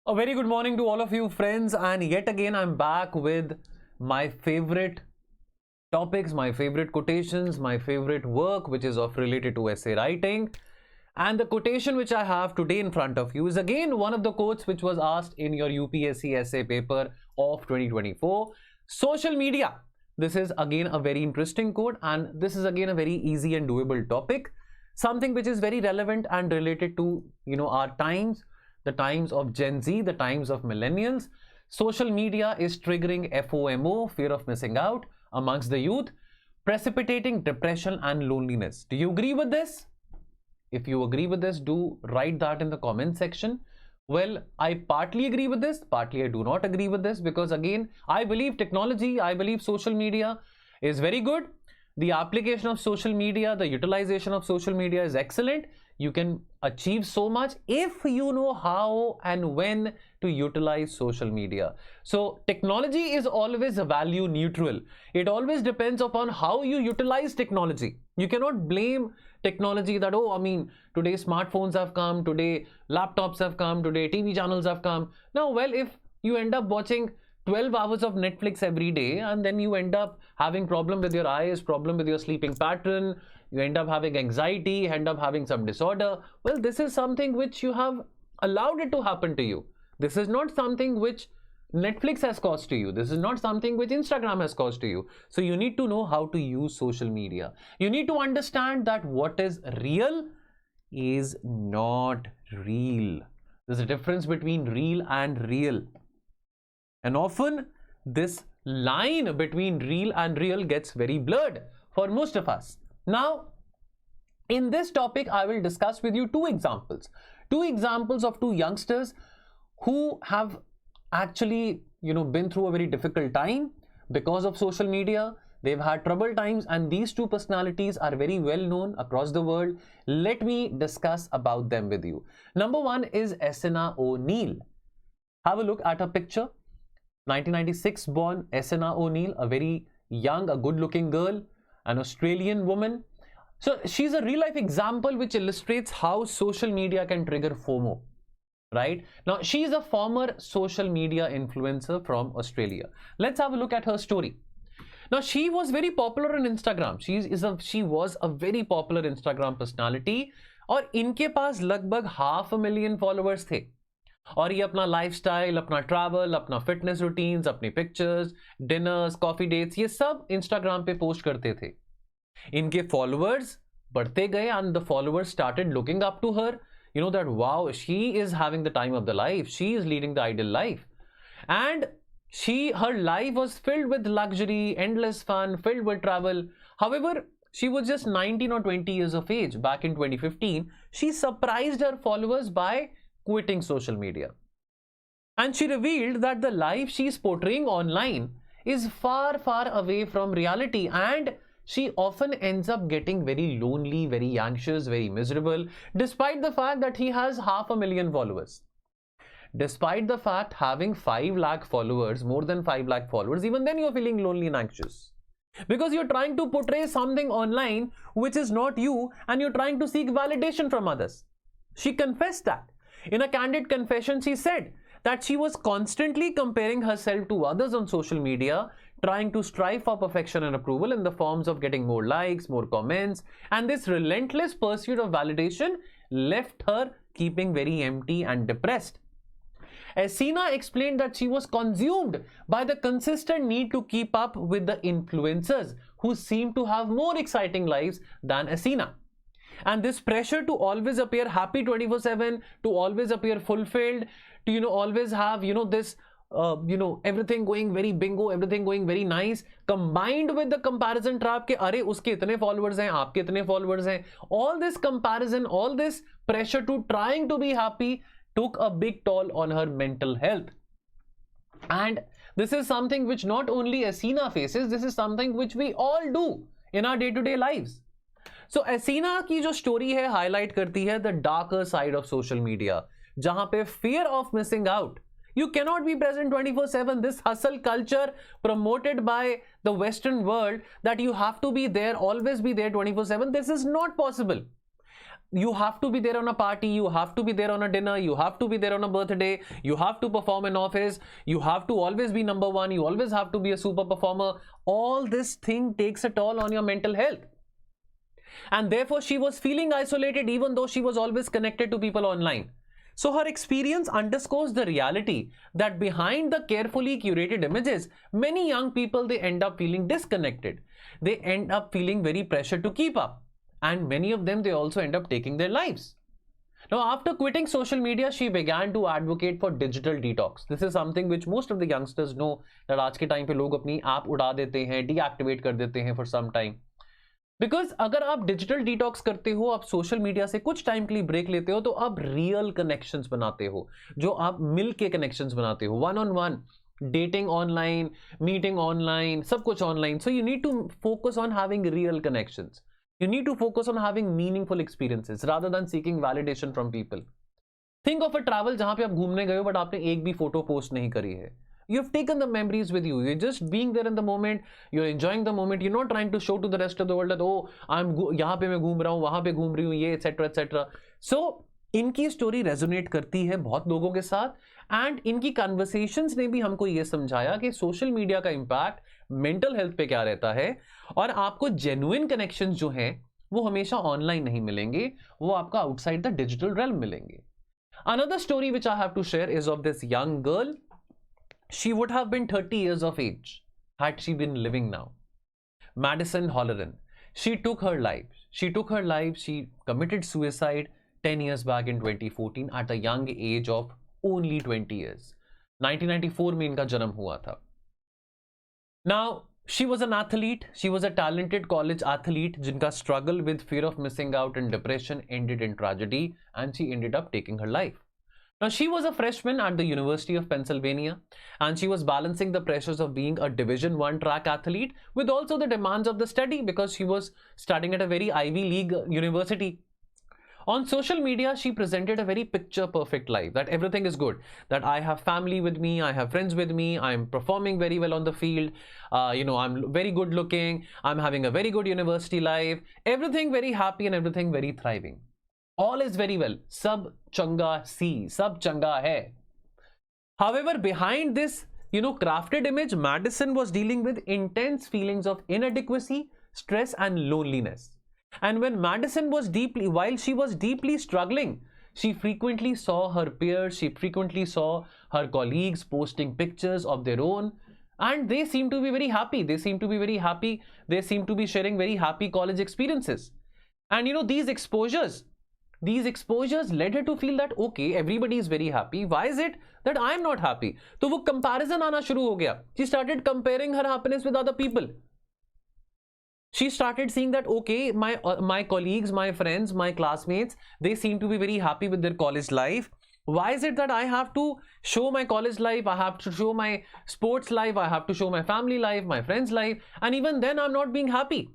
A very good morning to all of you friends, and yet again I'm back with my favorite topics, my favorite quotations, my favorite work which is of related to essay writing. And the quotation which I have today in front of you is again one of the quotes which was asked in your UPSC essay paper of 2024. Social media. This is again a very interesting quote, and this is again a very easy and doable topic. Something which is very relevant and related to our times, the times of Gen Z, the times of millennials. Social media is triggering FOMO, fear of missing out, amongst the youth, precipitating depression and loneliness. Do you agree with this? If you agree with this, do write that in the comment section. Well, I partly agree with this, partly I do not agree with this, because again, I believe technology, I believe social media is very good. The application of social media, the utilization of social media is excellent. You can achieve so much if you know how and when to utilize social media. So technology is always value neutral. It always depends upon how you utilize technology. You cannot blame technology that, today smartphones have come, today laptops have come, today TV channels have come. Now, well, if you end up watching 12 hours of Netflix every day and then you end up having problem with your eyes, problem with your sleeping pattern, you end up having anxiety, end up having some disorder. Well, this is something which you have allowed it to happen to you. This is not something which Netflix has caused to you. This is not something which Instagram has caused to you. So you need to know how to use social media. You need to understand that what is real is not real. There's a difference between real and real. And often this line between real and real gets very blurred for most of us. Now, in this topic, I will discuss with you two examples of two youngsters who have actually, been through a very difficult time because of social media. They've had troubled times, and these two personalities are very well known across the world. Let me discuss about them with you. Number one is Asena ONeal. Have a look at her picture. 1996 born Asena ONeal, a very young, a good-looking girl, an Australian woman. So she's a real-life example which illustrates how social media can trigger FOMO, right? Now, she's a former social media influencer from Australia. Let's have a look at her story. Now, she was very popular on Instagram. She was a very popular Instagram personality, और इनके पास लगभग 500,000 followers थे. और ये अपना lifestyle, अपना travel, अपना fitness routines, अपनी पिक्चर्स, डिनर्स, कॉफी डेट्स, ये सब इंस्टाग्राम पे पोस्ट करते थे. इनके फॉलोअर्स बढ़ते गए and the followers started looking up to her. You know that, wow, she is having the time of the life. She is leading the ideal life. And her life was filled with luxury, endless fun, filled with travel. However, she was just 19 or 20 years of age. Back in 2015, she surprised her followers by quitting social media. And she revealed that the life she's portraying online is far, far away from reality, and she often ends up getting very lonely, very anxious, very miserable, despite the fact that he has 500,000 followers. Despite the fact having 5 lakh followers, more than 5 lakh followers, even then you're feeling lonely and anxious. Because you're trying to portray something online which is not you, and you're trying to seek validation from others. She confessed that. In a candid confession, she said that she was constantly comparing herself to others on social media, trying to strive for perfection and approval in the forms of getting more likes, more comments, and this relentless pursuit of validation left her keeping very empty and depressed. Asena explained that she was consumed by the consistent need to keep up with the influencers who seemed to have more exciting lives than Asena. And this pressure to always appear happy 24/7, to always appear fulfilled, to always have this everything going very bingo, everything going very nice, combined with the comparison trap के अरे उसके इतने followers हैं, आपके इतने followers हैं. All this comparison, all this pressure to trying to be happy took a big toll on her mental health. And this is something which not only Asena faces, this is something which we all do in our day-to-day lives. So Asena की जो story है highlight करती है the darker side of social media, जहां पे fear of missing out. You cannot be present 24/7. This hustle culture promoted by the Western world that you have to be there, always be there 24/7. This is not possible. You have to be there on a party, you have to be there on a dinner, you have to be there on a birthday, you have to perform in office, you have to always be number one, you always have to be a super performer. All this thing takes a toll on your mental health. And therefore she was feeling isolated even though she was always connected to people online. So her experience underscores the reality that behind the carefully curated images, many young people, they end up feeling disconnected. They end up feeling very pressured to keep up. And many of them, they also end up taking their lives. Now, after quitting social media, she began to advocate for digital detox. This is something which most of the youngsters know that आज के time पे लोग अपनी app उड़ा देते हैं, deactivate कर देते हैं for some time. Because अगर आप digital detox करते हो, आप social media से कुछ time के लिए break लेते हो, तो आप real connections बनाते हो, जो आप मिल के connections बनाते हो, one on one, dating online, meeting online, सब कुछ online. So you need to focus on having real connections. You need to focus on having meaningful experiences rather than seeking validation from people. Think of a travel जहाँ पे आप घूमने गए हो but आपने एक भी फोटो पोस्ट नहीं करी है. You have taken the memories with you. You're just being there in the moment. You're enjoying the moment. You're not trying to show to the rest of the world that oh यहाँ पे मैं घूम रहा हूँ, वहाँ पे घूम रही हूँ, ये etc etc. So इनकी स्टोरी रेजोनेट करती है बहुत लोगों के साथ एंड इनकी कन्वर्सेशंस ने भी हमको ये समझाया कि सोशल मीडिया का इम्पैक्ट मेंटल हेल्थ पे क्या रहता है और आपको जेन्युइन कनेक्शंस जो हैं वो हमेशा ऑनलाइन नहीं मिलेंगे, वो आपका आउटसाइड द डिजिटल रेल्म मिलेंगे. Another story which I have to share is of this young girl. She would have been 30 years of age had she been living now. Madison ONeal. She took her life. She committed suicide 10 years back in 2014 at a young age of only 20 years. 1994 में इनका जन्म हुआ था. Now, she was an athlete. She was a talented college athlete जिनका struggle with fear of missing out and depression ended in tragedy and she ended up taking her life. Now, she was a freshman at the University of Pennsylvania and she was balancing the pressures of being a Division I track athlete with also the demands of the study because she was studying at a very Ivy League university. On social media, she presented a very picture-perfect life, that everything is good, that I have family with me, I have friends with me, I'm performing very well on the field, I'm very good looking, I'm having a very good university life, everything very happy and everything very thriving. All is very well. Sab changa si, sab changa hai. However, behind this, crafted image, Madison was dealing with intense feelings of inadequacy, stress and loneliness. And when Madison was while she was deeply struggling, she frequently saw her peers, she frequently saw her colleagues posting pictures of their own, and they seem to be very happy. They seem to be sharing very happy college experiences. And these exposures led her to feel that, okay, everybody is very happy. Why is it that I am not happy? So वो comparison आना शुरू हो गया. She started comparing her happiness with other people. She started seeing that, okay, my colleagues, my friends, my classmates, they seem to be very happy with their college life. Why is it that I have to show my college life, I have to show my sports life, I have to show my family life, my friends' life, and even then I'm not being happy.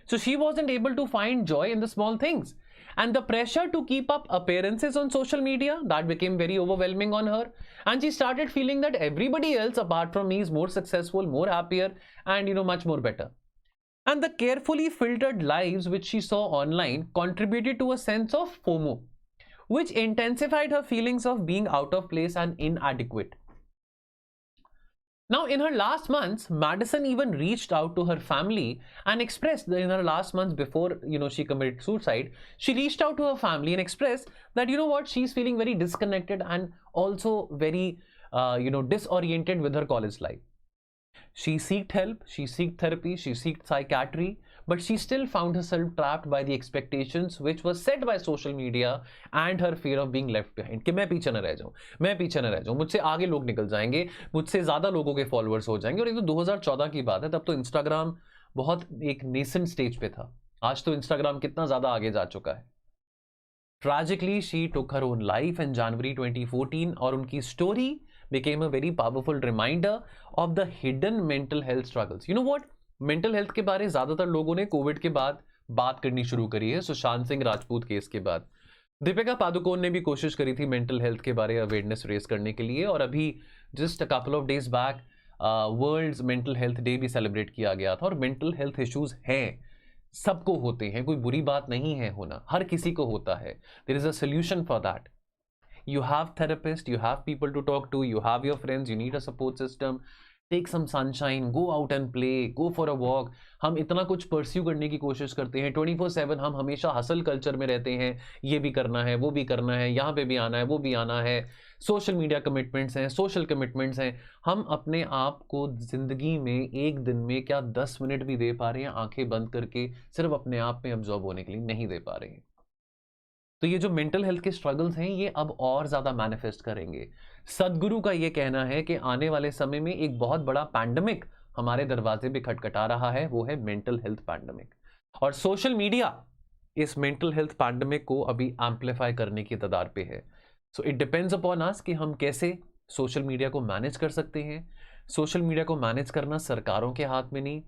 So she wasn't able to find joy in the small things. And the pressure to keep up appearances on social media, that became very overwhelming on her. And she started feeling that everybody else apart from me is more successful, more happier, and much more better. And the carefully filtered lives which she saw online contributed to a sense of FOMO, which intensified her feelings of being out of place and inadequate. Now, in her last months, Madison even reached out to her family and expressed in her last months before, she committed suicide, she reached out to her family and expressed that, she's feeling very disconnected and also very, disoriented with her college life. She sought help, she sought therapy, she sought psychiatry, but she still found herself trapped by the expectations which was set by social media and her fear of being left behind. कि मैं पीछे न रह जाऊं, मुझसे आगे लोग निकल जाएंगे, मुझसे ज़्यादा लोगों के फॉलोअर्स हो जाएंगे. और ये तो 2014 की बात है, तब तो इंस्टाग्राम बहुत एक नेसेंट स्टेज पे था. आज तो इंस्टाग्राम कितना ज़्यादा आगे जा चुका है. Tragically, she took her own life in January 2014 और उनकी story became a very powerful reminder of the hidden mental health struggles. You know what? Mental health के बारे ज़्यादातर लोगों ने कोविड के बाद बात करनी शुरू करी है, सुशांत सिंह राजपूत केस के बाद. दीपिका पादुकोण ने भी कोशिश करी थी मेंटल हेल्थ के बारे अवेयरनेस रेस करने के लिए, और अभी just a couple of days back world mental health day भी सेलिब्रेट किया गया था. और मेंटल हेल्थ इश्यूज हैं, सबको होते हैं, कोई बुरी बात नहीं है होना, हर किसी को होता है. There is a solution for that. You have therapist, you have people to talk to, you have your friends, you need a support system. Take some sunshine, go out and play, go for a walk. हम इतना कुछ pursue करने की कोशिश करते हैं 24/7. हम हमेशा हसल कल्चर में रहते हैं, ये भी करना है, वो भी करना है, यहाँ पे भी आना है, वो भी आना है. सोशल मीडिया कमिटमेंट्स हैं, सोशल कमिटमेंट्स हैं. हम अपने आप को जिंदगी में एक दिन में क्या 10 मिनट भी दे पा रहे हैं आंखें बंद करके, सिर्फ अपने आप में अब्जॉर्ब होने के लिए नहीं दे पा रहे हैं. तो ये जो मेंटल हेल्थ के स्ट्रगल्स हैं ये अब और ज़्यादा मैनिफेस्ट करेंगे. सदगुरु का ये कहना है कि आने वाले समय में एक बहुत बड़ा पैंडमिक हमारे दरवाजे पे खटखटा रहा है, वो है मेंटल हेल्थ पैंडमिक. और सोशल मीडिया इस मेंटल हेल्थ पैंडमिक को अभी एम्पलीफाई करने की कगार पे है. So it depends upon us कि हम कैसे सोशल मीडिया को मैनेज कर सकते हैं. सोशल मीडिया को मैनेज करना सरकारों के हाथ में नहीं,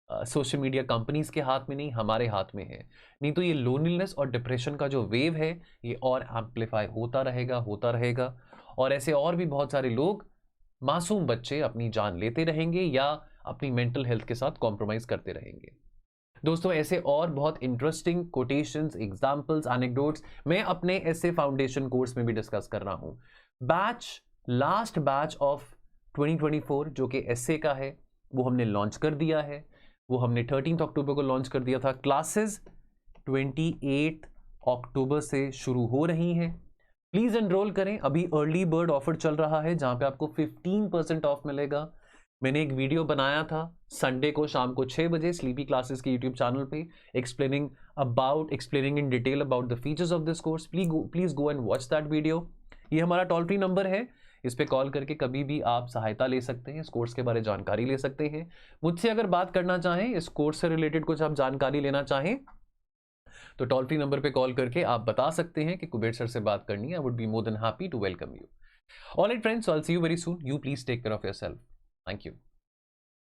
सोशल मीडिया कंपनीज के हाथ में नहीं, हमारे हाथ में है. नहीं तो ये लोनलीनेस और डिप्रेशन का जो वेव है ये और एम्पलीफाई होता रहेगा. और ऐसे और भी बहुत सारे लोग, मासूम बच्चे अपनी जान लेते रहेंगे या अपनी मेंटल हेल्थ के साथ कॉम्प्रोमाइज करते रहेंगे. दोस्तों ऐसे और बहुत इंटरेस्टिंग कोटेशंस, एग्जाम्पल्स, एनेक्डोट्स मैं अपने ऐसे फाउंडेशन कोर्स में भी डिस्कस कर रहा हूँ. लास्ट बैच ऑफ 2024 जो कि एसए का है वो हमने लॉन्च कर दिया है. वो हमने 13 अक्टूबर को लॉन्च कर दिया था. क्लासेस 28 अक्टूबर से शुरू हो रही हैं. प्लीज़ एनरोल करें. अभी अर्ली बर्ड ऑफर चल रहा है जहां पे आपको 15% ऑफ मिलेगा. मैंने एक वीडियो बनाया था संडे को शाम को 6 बजे स्लीपी क्लासेस के यूट्यूब चैनल पे explaining in detail about the features of this course. Please go and watch that video. ये हमारा टोल फ्री नंबर है, इस पे कॉल करके कभी भी आप सहायता ले सकते हैं, इस कोर्स के बारे में जानकारी ले सकते हैं. मुझसे अगर बात करना चाहें, इस कोर्स से रिलेटेड कुछ आप जानकारी लेना चाहें तो टोल फ्री नंबर पे कॉल करके आप बता सकते हैं कि कुबेर सर से बात करनी है. I would be more than happy to welcome you. Alright friends, so I will see you very soon. You please take care of yourself. Thank you.